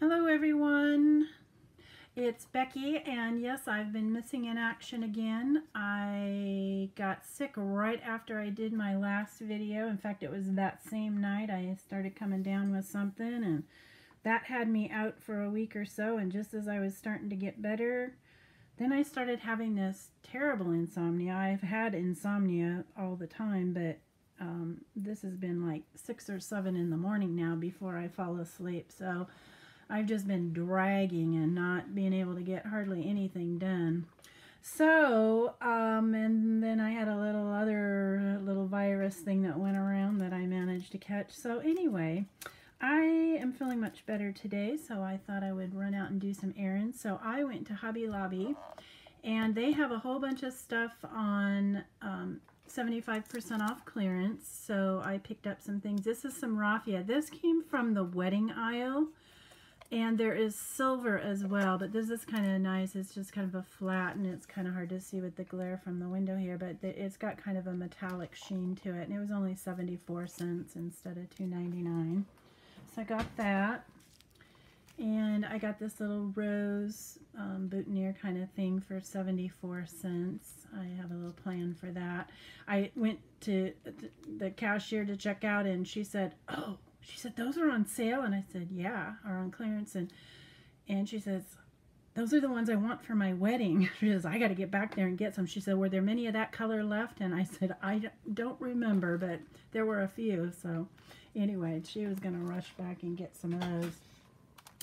Hello everyone, it's Becky, and yes, I've been missing in action again. I got sick right after I did my last video. In fact, it was that same night I started coming down with something, and that had me out for a week or so, and just as I was starting to get better, then I started having this terrible insomnia. I've had insomnia all the time, but this has been like 6 or 7 in the morning now before I fall asleep, so I've just been dragging and not being able to get hardly anything done. So, and then I had a little virus thing that went around that I managed to catch. So anyway, I am feeling much better today, so I thought I would run out and do some errands. So I went to Hobby Lobby, and they have a whole bunch of stuff on 75% off clearance. So I picked up some things. This is some raffia. This came from the wedding aisle. And there is silver as well, but this is kind of nice. It's just kind of a flat, and it's kind of hard to see with the glare from the window here, but it's got kind of a metallic sheen to it, and it was only 74 cents instead of $2.99. So I got that, and I got this little rose boutonniere kind of thing for 74 cents. I have a little plan for that. I went to the cashier to check out, and she said, "Oh," she said, "those are on sale." And I said, "Yeah, are on clearance." And she says, "Those are the ones I want for my wedding." She says, "I got to get back there and get some." She said, "Were there many of that color left?" And I said, "I don't remember, but there were a few." So anyway, she was going to rush back and get some of those.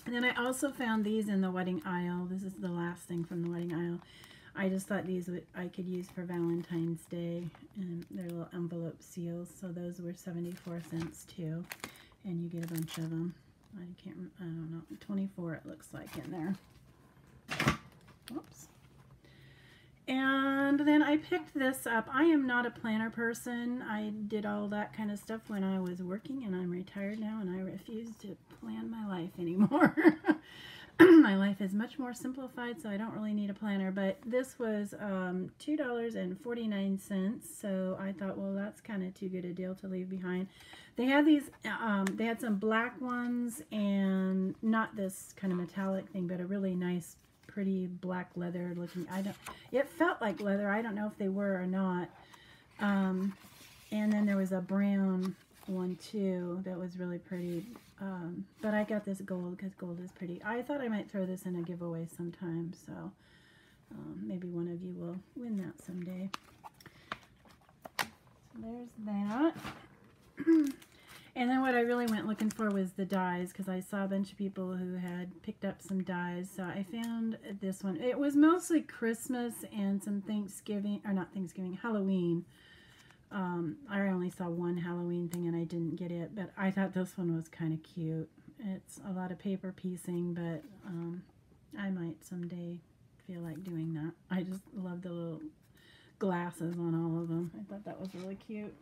And then I also found these in the wedding aisle. This is the last thing from the wedding aisle. I just thought these I could use for Valentine's Day, and they're little envelope seals. So those were 74 cents too. And you get a bunch of them. I don't know, 24 it looks like in there. Oops. And then I picked this up. I am not a planner person. I did all that kind of stuff when I was working, and I'm retired now, and I refuse to plan my life anymore. My life is much more simplified, so I don't really need a planner. But this was $2.49, so I thought, well, that's kind of too good a deal to leave behind. They had these, they had some black ones, and not this kind of metallic thing, but a really nice, pretty black leather looking. It felt like leather. I don't know if they were or not. And then there was a brown one too that was really pretty. But I got this gold because gold is pretty. I thought I might throw this in a giveaway sometime, so maybe one of you will win that someday. So there's that. And then what I really went looking for was the dies, because I saw a bunch of people who had picked up some dies. So I found this one. It was mostly Christmas and some Thanksgiving, or not Thanksgiving, Halloween. I only saw one Halloween thing and I didn't get it, but I thought this one was kind of cute. It's a lot of paper piecing, but I might someday feel like doing that. I just love the little glasses on all of them. I thought that was really cute.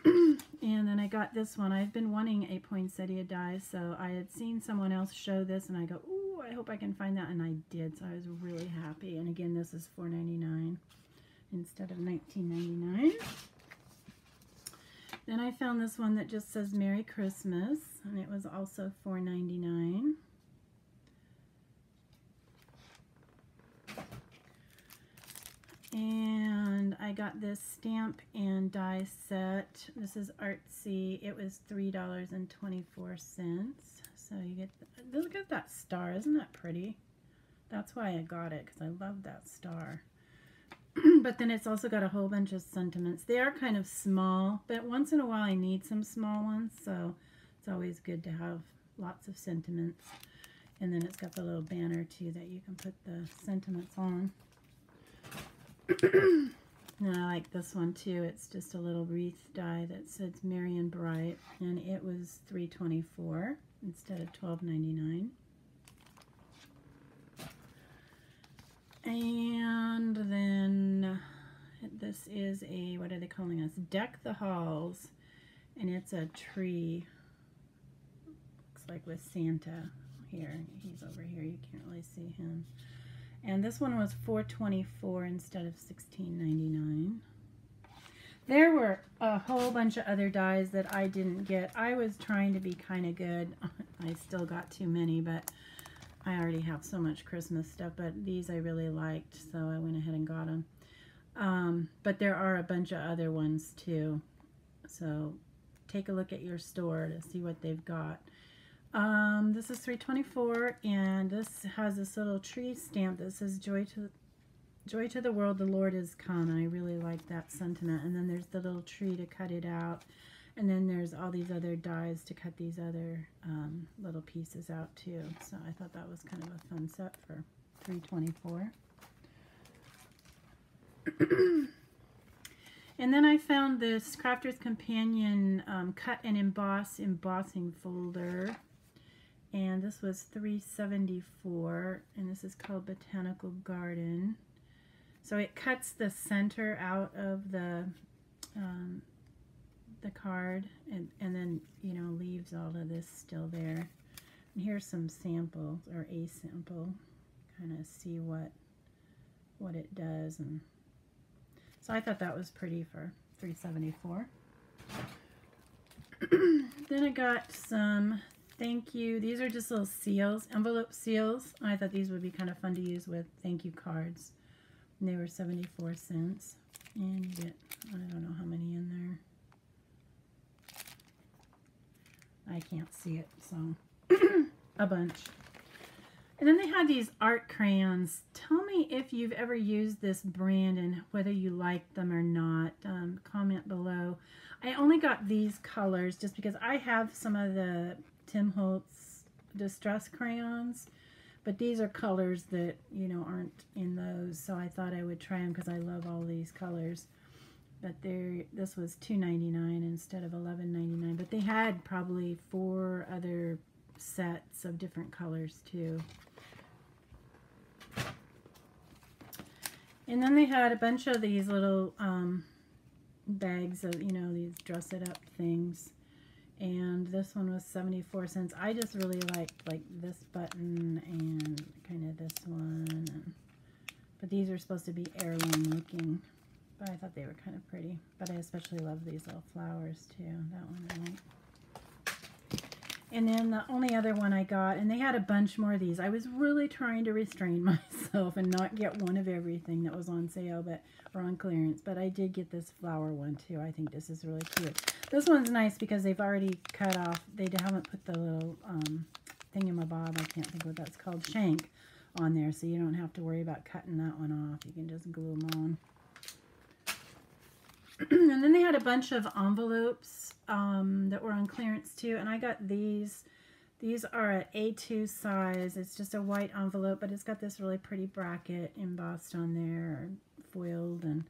And then I got this one. I've been wanting a poinsettia die, so I had seen someone else show this, and I go, "Ooh, I hope I can find that," and I did, so I was really happy. And again, this is $4.99 instead of $19.99. Then I found this one that just says Merry Christmas, and it was also $4.99. And I got this stamp and die set. This is Artsy. It was $3.24. So you get, look at that star. Isn't that pretty? That's why I got it, because I love that star. But then it's also got a whole bunch of sentiments. They are kind of small, but once in a while I need some small ones, so it's always good to have lots of sentiments. And then it's got the little banner too that you can put the sentiments on. And I like this one too. It's just a little wreath die that says Merry and Bright, and it was $3.24 instead of $12.99. And then this is a, what are they calling us? Deck the Halls, and it's a tree. Looks like with Santa here. He's over here. You can't really see him. And this one was $4.24 instead of $16.99. There were a whole bunch of other dies that I didn't get. I was trying to be kind of good I still got too many, but I already have so much Christmas stuff. But these I really liked, so I went ahead and got them. But there are a bunch of other ones too, so take a look at your store to see what they've got. This is $3.24, and this has this little tree stamp that says joy to the world, the Lord is come, and I really like that sentiment. And then there's the little tree to cut it out, and then there's all these other dies to cut these other little pieces out too. So I thought that was kind of a fun set for $3.24. And then I found this Crafter's Companion cut and emboss embossing folder, and this was $3.74, and this is called Botanical Garden. So it cuts the center out of the card, and then, you know, leaves all of this still there. And here's some samples, or a sample, kind of see what it does. And so I thought that was pretty for $3.74. Then I got some thank you. These are just little seals, envelope seals. I thought these would be kind of fun to use with thank you cards. And they were 74 cents. And you get, I don't know how many in there. I can't see it, so a bunch. And then they had these art crayons. Tell me if you've ever used this brand and whether you like them or not. Comment below. I only got these colors just because I have some of the Tim Holtz Distress crayons, but these are colors that, you know, aren't in those, so I thought I would try them because I love all these colors. But this was $2.99 instead of $11.99, but they had probably 4 other sets of different colors too. And then they had a bunch of these little bags of, you know, these dress it up things. And this one was 74 cents. I just really liked like this button and kind of this one. But these are supposed to be heirloom looking. But I thought they were kind of pretty. But I especially love these little flowers too. That one I like. And then the only other one I got, and they had a bunch more of these. I was really trying to restrain myself and not get one of everything that was on sale or on clearance. But I did get this flower one too. I think this is really cute. This one's nice because they've already cut off. They haven't put the little thingamabob, I can't think what that's called, shank on there. So you don't have to worry about cutting that one off. You can just glue them on. And then they had a bunch of envelopes that were on clearance too, and I got these. These are an A2 size. It's just a white envelope, but it's got this really pretty bracket embossed on there, or foiled, and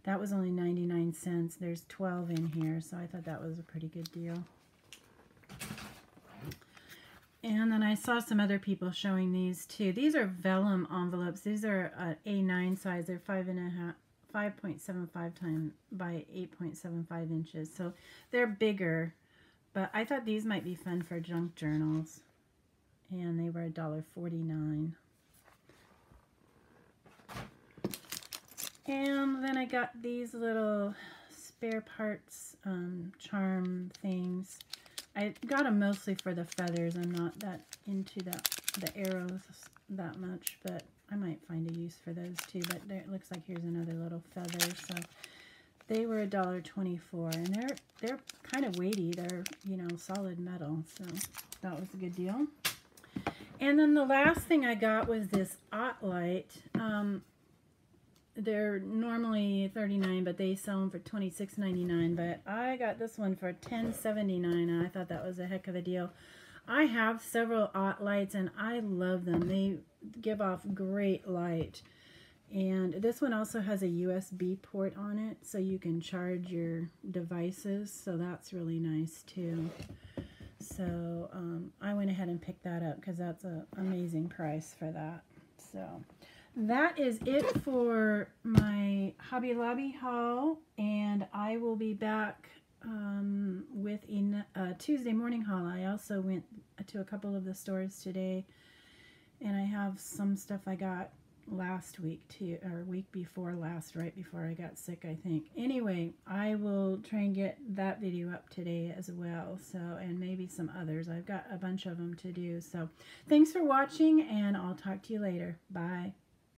that was only 99 cents. There's 12 in here, so I thought that was a pretty good deal. And then I saw some other people showing these too. These are vellum envelopes. These are A9 size. They're 5.75 by 8.75 inches. So they're bigger, but I thought these might be fun for junk journals. And they were $1.49. And then I got these little spare parts charm things. I got them mostly for the feathers. I'm not that into the arrows that much, but I might find a use for those too. But there, it looks like here's another little feather. So they were $1.24, and they're kind of weighty. They're, you know, solid metal, so that was a good deal. And then the last thing I got was this light. They're normally $39, but they sell them for $26.99. But I got this one for $10.79, and I thought that was a heck of a deal. I have several lights, and I love them. They give off great light. And this one also has a USB port on it, so you can charge your devices. So that's really nice too. So I went ahead and picked that up because that's an amazing price for that. So that is it for my Hobby Lobby haul, and I will be back with a Tuesday morning haul. I also went to a couple of the stores today, and I have some stuff I got last week too, or week before last, right before I got sick, I think. Anyway, I will try and get that video up today as well, so, and maybe some others. I've got a bunch of them to do. So thanks for watching, and I'll talk to you later. Bye.